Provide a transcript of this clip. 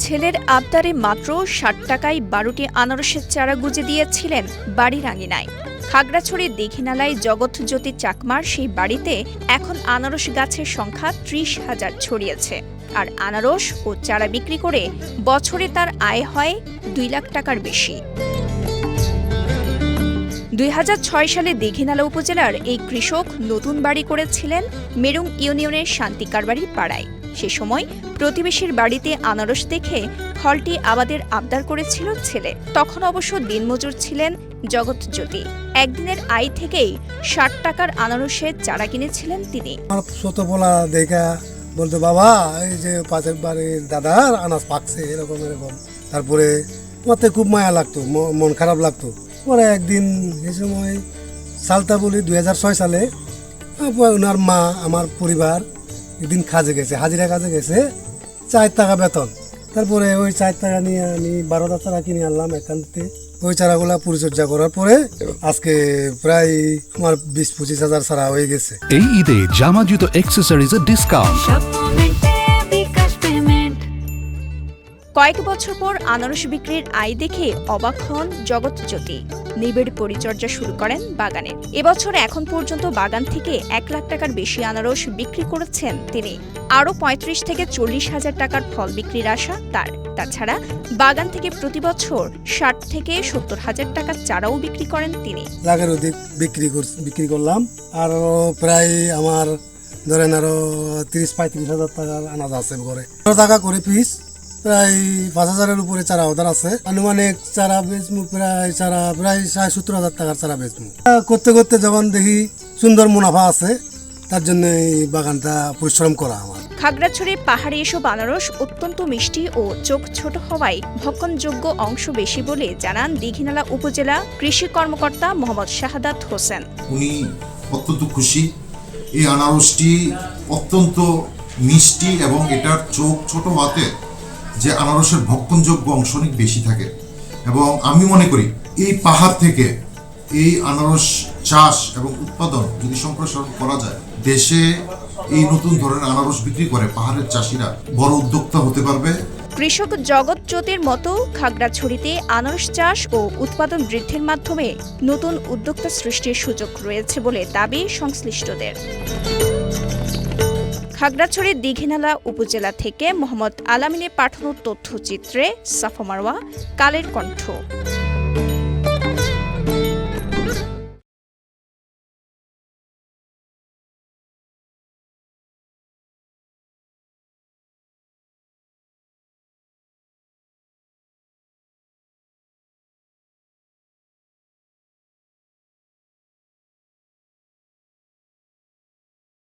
ছেলের আবদারে মাত্র ৬০ টাকায় ১২টি আনারসের চারা গুজে দিয়েছিলেন বাড়ির আঙিনায়। খাগড়াছড়ির দীঘিনালায় জগৎজ্যোতি চাকমার সেই বাড়িতে এখন আনারস গাছের সংখ্যা ৩০,০০০ ছড়িয়েছে। আর আনারস ও চারা বিক্রি করে বছরে তার আয় হয় ২ লাখ টাকার বেশি। ২০০৬ সালে দীঘিনালা উপজেলার এই কৃষক নতুন বাড়ি করেছিলেন মেরুং ইউনিয়নের শান্তিকারবাড়ি পাড়ায়। সে সময় প্রতিবেশীর বাড়িতে আনারস দেখে ফলটি আবাদের আবদার করেছিল ছেলে। তখন অবশ্য দিনমজুর ছিলেন জগৎজ্যোতি। একদিনের আয় থেকেই ৬০ টাকার আনারসের চারা কিনেছিলেন তিনি। ছোটবেলা দেখা বলতো, বাবা এই যে পাশের বাড়ির দাদার আনাজ পাকছে এরকম এরকম। তারপরে আমার খুব মায়া লাগতো, মন খারাপ লাগতো। পরে একদিন এই সময় সালতা বলি ২০০৬ সালে ওনার মা আমার পরিবার একদিন কাজে গেছে, হাজিরা কাজে গেছে, ৪ টাকা বেতন। তারপরে ওই ৪ টাকা নিয়ে আমি ১২টা চারা কিনে আনলাম একান্তে। ওই চারাগুলা পরিচর্যা করার পরে আজকে প্রায় আমার ২০-২৫ হাজার চারা হয়ে গেছে। এই ঈদে জামা জুতো অ্যাক্সেসরিজের ডিসকাউন্ট। কয়েক বছর পর আনারস বিক্রির আয় দেখে অবাক হন জগৎজ্যোতি। নিবিড় পরিচর্যা শুরু করেন বাগানের। এবছর এখন পর্যন্ত বাগান থেকে ১ লাখ টাকার বেশি আনারস বিক্রি করেছেন তিনি। আরও ৩৫ থেকে ৪০ হাজার টাকার ফল বিক্রির আশা তার। তাছাড়া বাগান থেকে প্রতি বছর ৬০ থেকে ৭০ হাজার টাকার চারাও বিক্রি করেন তিনি। লাখের অধিক বিক্রি করলাম। আর প্রায় আমার ধরেন আরো ৩০-৩৫ হাজার টাকার আনাজ আছে ঘরে। ১০ টাকা করে পিস, প্রায় ৫,০০০-এর উপরে চারা ওদের আছে। আনুমানিক চারা বেচমু প্রায় ৬০-৭০ হাজার টাকার চারা বেচমু। করতে করতে যখন দেখি সুন্দর মুনাফা আছে, তার জন্য এই বাগানটা পরিশ্রম করা আমার। খাগড়াছড়ির পাহাড়ি এসব আনারস অত্যন্ত মিষ্টি ও চোখ ছোট হওয়ায় ভক্ষণযোগ্য অংশ বেশি বলে জানান দীঘিনালা উপজেলা কৃষি কর্মকর্তা মোহাম্মদ শাহাদাত হোসেন। উনি অত্যন্ত খুশি। এই আনারসটি অত্যন্ত মিষ্টি এবং এটার চোখ ছোট হওয়াতে যে আনারসের ভক্ষণযোগ্য অংশ অনেক বেশি থাকে। এবং আমি মনে করি এই পাহাড় থেকে এই আনারস চাষ এবং উৎপাদন যদি সম্প্রসারণ করা যায়, দেশে এই নতুন ধরনের আনারস বিক্রি করে পাহাড়ের চাষিরা বড় উদ্যোক্তা হতে পারবে। কৃষক জগৎজ্যোতির মতো খাগড়াছড়িতে আনারস চাষ ও উৎপাদন বৃদ্ধির মাধ্যমে নতুন উদ্যোক্তা সৃষ্টির সুযোগ রয়েছে বলে দাবি সংশ্লিষ্টদের। খাগড়াছড়ির দীঘিনালা উপজেলা থেকে মোহাম্মদ আলামিনের পাঠানো তথ্যচিত্রে সাফা মারওয়া, কালের কণ্ঠ।